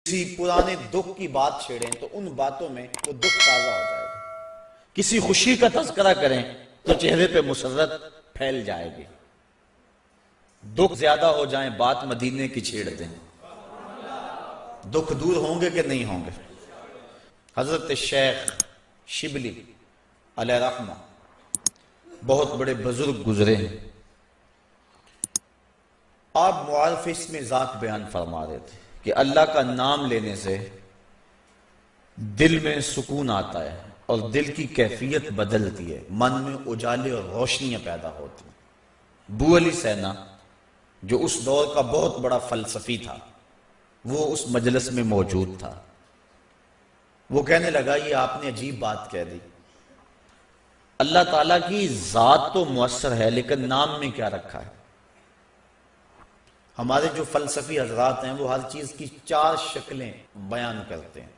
کسی پرانے دکھ کی بات چھیڑیں تو ان باتوں میں وہ دکھ تازہ ہو جائے گا. کسی خوشی کا تذکرہ کریں تو چہرے پہ مسرت پھیل جائے گی. دکھ زیادہ ہو جائیں بات مدینے کی چھیڑ دیں. دکھ دور ہوں گے کہ نہیں ہوں گے؟ حضرت شیخ شبلی علیہ رحمہ بہت بڑے بزرگ گزرے ہیں. آپ معارف اس میں ذات بیان فرما رہے تھے کہ اللہ کا نام لینے سے دل میں سکون آتا ہے اور دل کی کیفیت بدلتی ہے، من میں اجالے اور روشنیاں پیدا ہوتی ہیں. ابو علی سینا جو اس دور کا بہت بڑا فلسفی تھا وہ اس مجلس میں موجود تھا. وہ کہنے لگا یہ آپ نے عجیب بات کہہ دی. اللہ تعالیٰ کی ذات تو مؤثر ہے لیکن نام میں کیا رکھا ہے؟ ہمارے جو فلسفی حضرات ہیں وہ ہر چیز کی 4 شکلیں بیان کرتے ہیں.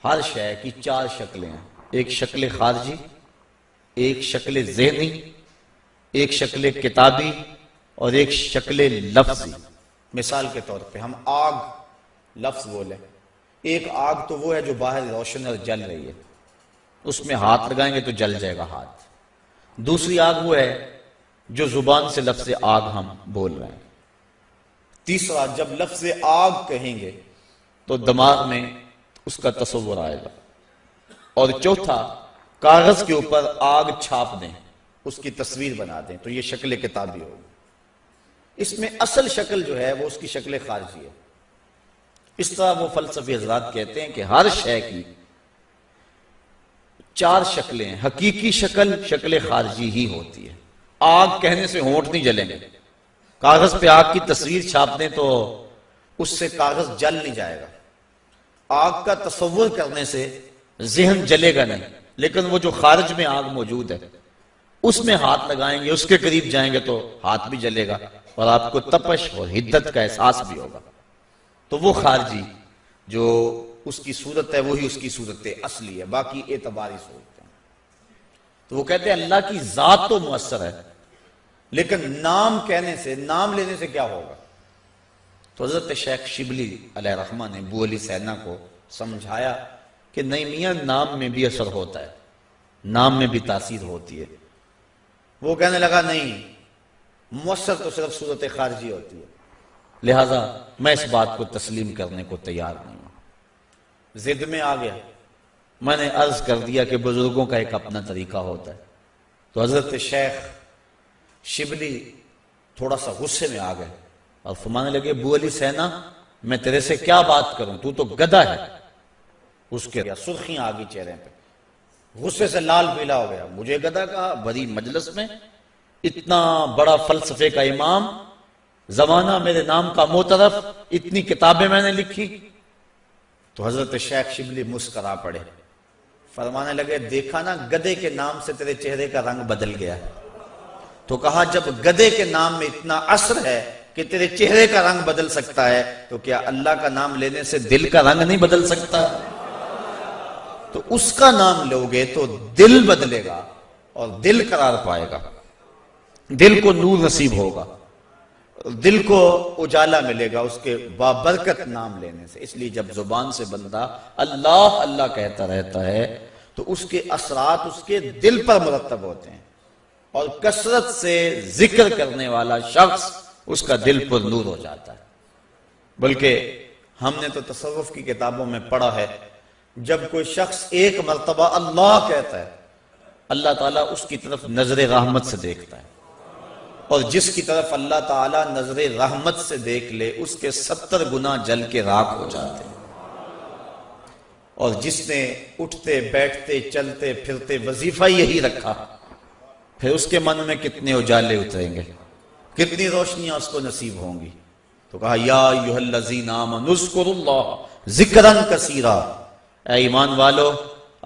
ہر شے کی 4 شکلیں ہیں. ایک شکل خارجی، ایک شکل ذہنی، ایک شکل کتابی اور ایک شکل لفظی. مثال کے طور پہ ہم آگ لفظ بولیں، ایک آگ تو وہ ہے جو باہر روشن اور جل رہی ہے، اس میں ہاتھ لگائیں گے تو جل جائے گا ہاتھ. دوسری آگ وہ ہے جو زبان سے لفظ آگ ہم بول رہے ہیں. تیسرا جب لفظ آگ کہیں گے تو دماغ میں اس کا تصور آئے گا. اور چوتھا کاغذ کے اوپر آگ چھاپ دیں، اس کی تصویر بنا دیں تو یہ شکل کتابی ہوگی. اس میں اصل شکل جو ہے وہ اس کی شکل خارجی ہے. اس طرح وہ فلسفی حضرات کہتے ہیں کہ ہر شے کی 4 شکلیں ہیں. حقیقی شکل شکل خارجی ہی ہوتی ہے. آگ کہنے سے ہونٹ نہیں جلیں گے. کاغذ پہ آگ کی تصویر چھاپ دیں تو اس سے کاغذ جل نہیں جائے گا. آگ کا تصور کرنے سے ذہن جلے گا نہیں، لیکن وہ جو خارج میں آگ موجود ہے اس میں ہاتھ لگائیں گے، اس کے قریب جائیں گے تو ہاتھ بھی جلے گا اور آپ کو تپش اور حدت کا احساس بھی ہوگا. تو وہ خارجی جو اس کی صورت ہے وہی اس کی صورت اصلی ہے، باقی اعتباری صورت ہے. تو وہ کہتے ہیں اللہ کی ذات تو مؤثر ہے لیکن نام کہنے سے، نام لینے سے کیا ہوگا؟ تو حضرت شیخ شبلی علیہ رحمہ نے ابو علی سینا کو سمجھایا کہ نہیں میاں، نام میں بھی اثر ہوتا ہے، نام میں بھی تاثیر ہوتی ہے. وہ کہنے لگا نہیں، مؤثر تو صرف صورت خارجی ہوتی ہے، لہذا میں اس بات کو تسلیم کرنے کو تیار نہیں ہوں. ضد میں آ گیا. میں نے عرض کر دیا کہ بزرگوں کا ایک اپنا طریقہ ہوتا ہے. تو حضرت شیخ شبلی تھوڑا سا غصے میں آ گئے اور فرمانے لگے ابو علی سینا میں تیرے سے کیا بات کروں، تو تو گدھا ہے. اس کے سرخیاں آ گئی چہرے پہ، غصے سے لال پیلا ہو گیا. مجھے گدھا کہا بڑی مجلس میں، اتنا بڑا فلسفے کا امام، زمانہ میرے نام کا معترف، اتنی کتابیں میں نے لکھی. تو حضرت شیخ شبلی مسکرا پڑے، فرمانے لگے دیکھا نا گدھے کے نام سے تیرے چہرے کا رنگ بدل گیا. تو کہا جب گدھے کے نام میں اتنا اثر ہے کہ تیرے چہرے کا رنگ بدل سکتا ہے تو کیا اللہ کا نام لینے سے دل کا رنگ نہیں بدل سکتا؟ تو اس کا نام لوگے تو دل بدلے گا اور دل قرار پائے گا، دل کو نور نصیب ہوگا، دل کو اجالا ملے گا اس کے بابرکت نام لینے سے. اس لیے جب زبان سے بندہ اللہ اللہ کہتا رہتا ہے تو اس کے اثرات اس کے دل پر مرتب ہوتے ہیں، اور کثرت سے ذکر کرنے والا شخص اس کا دل پر نور ہو جاتا ہے. بلکہ ہم نے تو تصوف کی کتابوں میں پڑھا ہے جب کوئی شخص ایک مرتبہ اللہ کہتا ہے اللہ تعالیٰ اس کی طرف نظر رحمت سے دیکھتا ہے، اور جس کی طرف اللہ تعالیٰ نظر رحمت سے دیکھ لے اس کے 70 گنا جل کے راکھ ہو جاتے ہیں. اور جس نے اٹھتے بیٹھتے چلتے پھرتے وظیفہ یہی رکھا پھر اس کے من میں کتنے اجالے اتریں گے، کتنی روشنیاں اس کو نصیب ہوں گی. تو کہا یا ایھا الذین آمنوا اذکروا اللہ ذکرا کثیرا، اے ایمان والو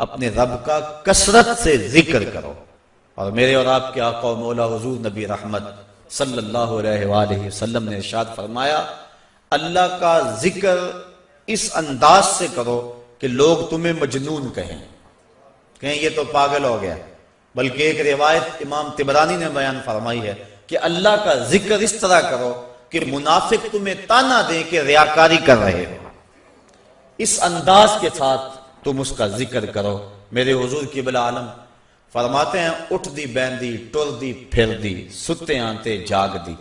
اپنے رب کا کثرت سے ذکر کرو. اور میرے اور آپ کے آقا و مولا حضور نبی رحمت صلی اللہ علیہ وآلہ وسلم نے ارشاد فرمایا اللہ کا ذکر اس انداز سے کرو کہ لوگ تمہیں مجنون کہیں یہ تو پاگل ہو گیا. بلکہ ایک روایت امام طبرانی نے بیان فرمائی ہے کہ اللہ کا ذکر اس طرح کرو کہ منافق تمہیں تانا دیں کہ ریاکاری کر رہے ہو. اس انداز کے ساتھ تم اس کا ذکر کرو۔ میرے حضور قبلہ عالم فرماتے ہیں اٹھ دی بیندی ٹر دی پھر دی ستے آنتے جاگ دی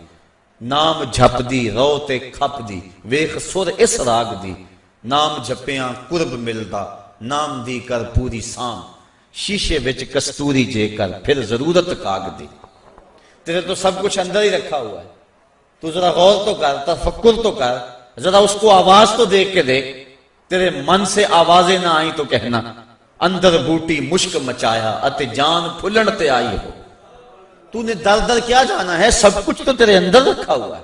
نام جھپ دی رو تے کھپ دی ویخ سر اس راگ دی نام جھپیاں قرب ملدا نام دی کر پوری سام شیشے وچ کستوری جے کر پھر ضرورت کاگ دی۔ تیرے تو سب کچھ اندر ہی رکھا ہوا ہے، تو ذرا غور تو کر، تفکر تو کر، ذرا اس کو آواز تو دیکھ کے دیکھ۔ تیرے من سے آوازیں نہ آئیں تو کہنا اندر بوٹی مشک مچایا اتے جان پھلن تے آئی ہو۔ تو نے در در کیا جانا ہے، سب کچھ تو تیرے اندر رکھا ہوا ہے۔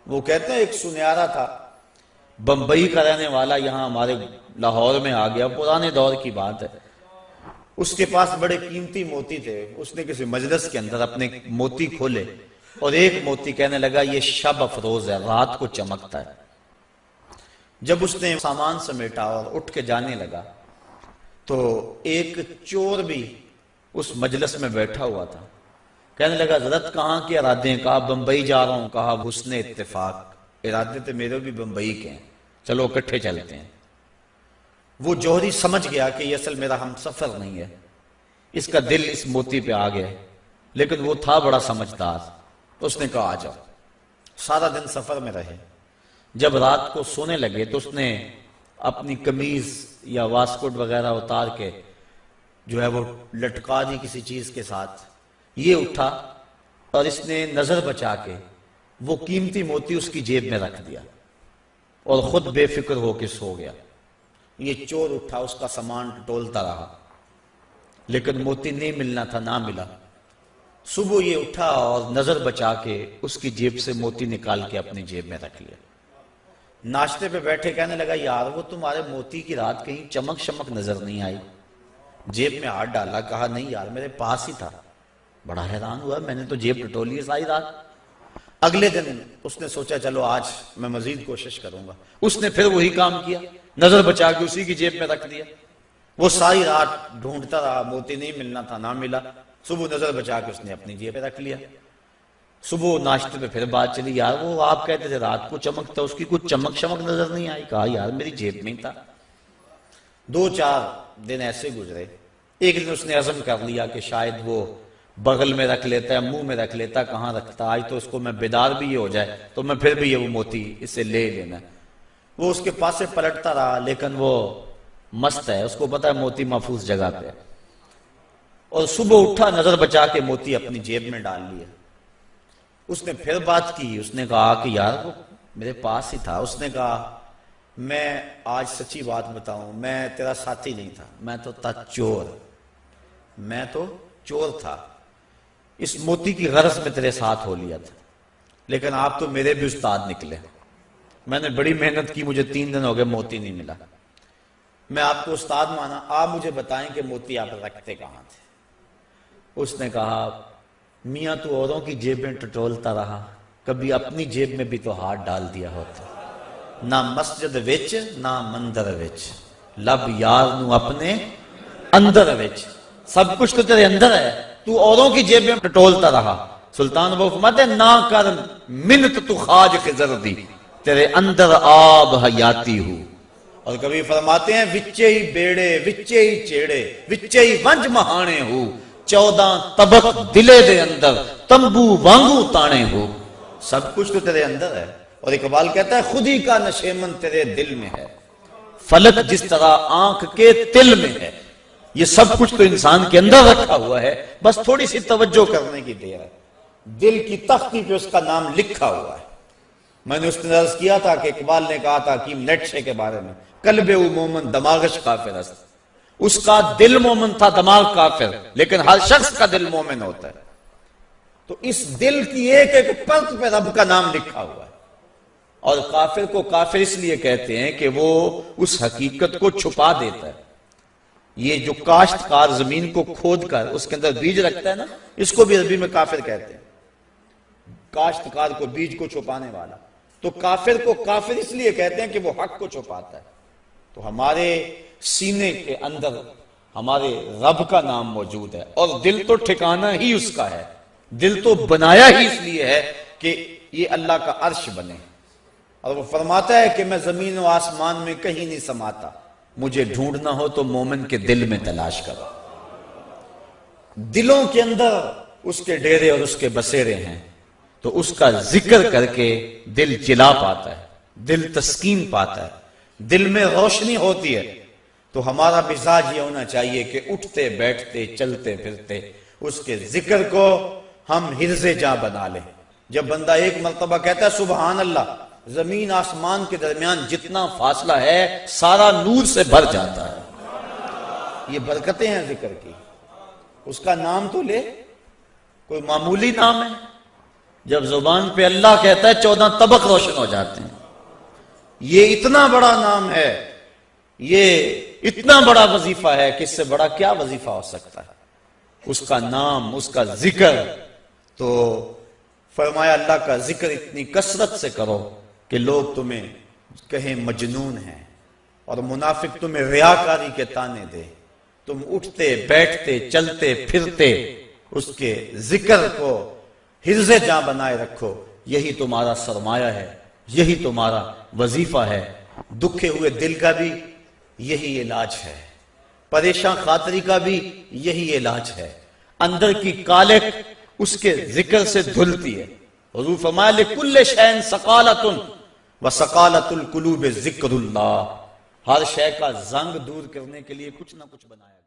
وہ کہتے ہیں ایک سنیارا تھا بمبئی کا رہنے والا، یہاں ہمارے لاہور میں آ گیا، پرانے دور کی بات ہے۔ اس کے پاس بڑے قیمتی موتی تھے، اس نے کسی مجلس کے اندر اپنے موتی کھولے اور ایک موتی کہنے لگا یہ شب افروز ہے، رات کو چمکتا ہے۔ جب اس نے سامان سمیٹا اور اٹھ کے جانے لگا تو ایک چور بھی اس مجلس میں بیٹھا ہوا تھا، کہنے لگا حضرت کہاں کے ارادے ہیں؟ کہا بمبئی جا رہا ہوں۔ کہا حسن اتفاق، ارادے تو میرے بھی بمبئی کے ہیں، چلو اکٹھے چلتے ہیں۔ وہ جوہری سمجھ گیا کہ یہ اصل میرا ہم سفر نہیں ہے، اس کا دل اس موتی پہ آ گیا، لیکن وہ تھا بڑا سمجھدار، اس نے کہا آ جاؤ۔ سارا دن سفر میں رہے، جب رات کو سونے لگے تو اس نے اپنی قمیض یا واسکوٹ وغیرہ اتار کے جو ہے وہ لٹکا دی کسی چیز کے ساتھ، یہ اٹھا اور اس نے نظر بچا کے وہ قیمتی موتی اس کی جیب میں رکھ دیا اور خود بے فکر ہو کے سو گیا۔ یہ چور اٹھا، اس کا سامان ٹولتا رہا، لیکن موتی نہیں ملنا تھا، نہ ملا۔ صبح یہ اٹھا اور نظر بچا کے اس کی جیب سے موتی نکال کے اپنی جیب میں رکھ لیا۔ ناشتے پہ بیٹھے کہنے لگا یار وہ تمہارے موتی کی رات کہیں چمک شمک نظر نہیں آئی؟ جیب میں ہاتھ ڈالا، کہا نہیں یار میرے پاس ہی تھا۔ بڑا حیران ہوا، میں نے تو جیب ٹٹولی ہے ساری رات۔ اگلے دن اس نے سوچا چلو آج میں مزید کوشش کروں گا، اس نے پھر وہی کام کیا، نظر بچا کے اسی کی جیب میں رکھ دیا۔ وہ ساری رات ڈھونڈتا رہا، موتی نہیں ملنا تھا، نہ ملا۔ صبح نظر بچا کے اس نے اپنی جیب میں رکھ لیا۔ صبح ناشتے پہ پھر بات چلی، یار وہ آپ کہتے تھے رات کو چمکتا، اس کی کچھ چمک شمک نظر نہیں آئی؟ کہا یار میری جیب میں ہی تھا۔ 2-4 دن ایسے گزرے۔ ایک دن اس نے عزم کر لیا کہ شاید وہ بغل میں رکھ لیتا ہے، منہ میں رکھ لیتا، کہاں رکھتا، آج تو اس کو میں بیدار بھی یہ ہو جائے تو میں پھر بھی یہ وہ موتی اسے لے لینا۔ وہ اس کے پاس سے پلٹتا رہا، لیکن وہ مست ہے، اس کو پتا ہے موتی محفوظ جگہ پہ، اور صبح اٹھا نظر بچا کے موتی اپنی جیب میں ڈال لیا۔ اس نے پھر بات کی، اس نے کہا کہ یار وہ میرے پاس ہی تھا۔ اس نے کہا میں آج سچی بات بتاؤں، میں تیرا ساتھی نہیں تھا، میں تو تھا چور، میں تو چور تھا، اس موتی کی غرض میں تیرے ساتھ ہو لیا تھا، لیکن آپ تو میرے بھی استاد نکلے، میں نے بڑی محنت کی، مجھے 3 دن ہو گئے موتی نہیں ملا، میں آپ کو استاد مانا، آپ مجھے بتائیں کہ موتی آپ رکھتے کہاں تھے؟ اس نے کہا میاں تو اوروں کی جیبیں ٹٹولتا رہا، کبھی اپنی جیب میں بھی تو ہاتھ ڈال دیا ہوتا، نہ مسجد وچ نہ مندر وچ، لب یار نو اپنے اندر وچ، سب کچھ تو تیرے اندر ہے، تو اوروں کی جیب میں ٹٹولتا رہا۔ سلطان وہ فرماتے ہیں نہ کر منت تو خاج خضر دی، تیرے اندر آب حیاتی ہو۔ اور کبھی فرماتے ہیں وچے ہی بیڑے وچے ہی چیڑے وچے ہی ونج مہانے ہو، 14 طبق دلے دے اندر تمبو وانگو تانے ہو، سب کچھ تو تیرے اندر ہے۔ اور اقبال کہتا ہے خود ہی کا نشیمن تیرے دل میں ہے، فلک جس طرح آنکھ کے تل میں ہے، یہ سب کچھ تو انسان کے اندر رکھا ہوا ہے، بس تھوڑی سی توجہ کرنے کی دیر ہے۔ دل کی تختی پہ اس کا نام لکھا ہوا ہے۔ میں نے اس نے عرض کیا تھا کہ اقبال نے کہا تھا حکیم نیٹشے کے بارے میں، قلب او مومن دماغش کافر است، اس کا دل مومن تھا، دماغ کافر، لیکن ہر شخص کا دل مومن ہوتا ہے۔ تو اس دل کی ایک ایک پرت پہ رب کا نام لکھا ہوا ہے۔ اور کافر کو کافر اس لیے کہتے ہیں کہ وہ اس حقیقت کو چھپا دیتا ہے۔ یہ جو کاشتکار زمین کو کھود کر اس کے اندر بیج رکھتا ہے نا، اس کو بھی عربی میں کافر کہتے ہیں، کاشتکار کو بیج کو چھپانے والا۔ تو کافر کو کافر اس لیے کہتے ہیں کہ وہ حق کو چھپاتا ہے۔ تو ہمارے سینے کے اندر ہمارے رب کا نام موجود ہے، اور دل تو ٹھکانہ ہی اس کا ہے، دل تو بنایا ہی اس لیے ہے کہ یہ اللہ کا عرش بنے۔ اور وہ فرماتا ہے کہ میں زمین و آسمان میں کہیں نہیں سماتا، مجھے ڈھونڈنا ہو تو مومن کے دل میں تلاش کرو۔ دلوں کے اندر اس کے ڈیرے اور اس کے بسیرے ہیں، تو اس کا ذکر کر کے دل چلا پاتا ہے، دل تسکین پاتا ہے، دل میں روشنی ہوتی ہے۔ تو ہمارا مزاج یہ ہونا چاہیے کہ اٹھتے بیٹھتے چلتے پھرتے اس کے ذکر کو ہم حرز جاں بنا لیں۔ جب بندہ ایک مرتبہ کہتا ہے سبحان اللہ، زمین آسمان کے درمیان جتنا فاصلہ ہے سارا نور سے بھر جاتا ہے۔ یہ برکتیں ہیں ذکر کی۔ اس کا نام تو لے، کوئی معمولی نام ہے؟ جب زبان پہ اللہ کہتا ہے 14 طبق روشن ہو جاتے ہیں۔ یہ اتنا بڑا نام ہے، یہ اتنا بڑا وظیفہ ہے کہ اس سے بڑا کیا وظیفہ ہو سکتا ہے؟ اس کا نام، اس کا ذکر۔ تو فرمایا اللہ کا ذکر اتنی کثرت سے کرو کہ لوگ تمہیں کہیں مجنون ہیں، اور منافق تمہیں ریاکاری کے طعنے دے۔ تم اٹھتے بیٹھتے چلتے پھرتے اس کے ذکر کو حرز جاں بنائے رکھو، یہی تمہارا سرمایہ ہے، یہی تمہارا وظیفہ ہے۔ دکھے ہوئے دل کا بھی یہی علاج ہے، پریشان خاطری کا بھی یہی علاج ہے۔ اندر کی کالک اس کے ذکر سے دھلتی ہے۔ حضور فرمایا لِكُلِّ شَيْءٍ سَقَالَةٌ وَسَقَالَةُ الْقُلُوبِ ذِكْرُ اللَّهِ۔ ہر شے کا زنگ دور کرنے کے لیے کچھ نہ کچھ بنایا گیا۔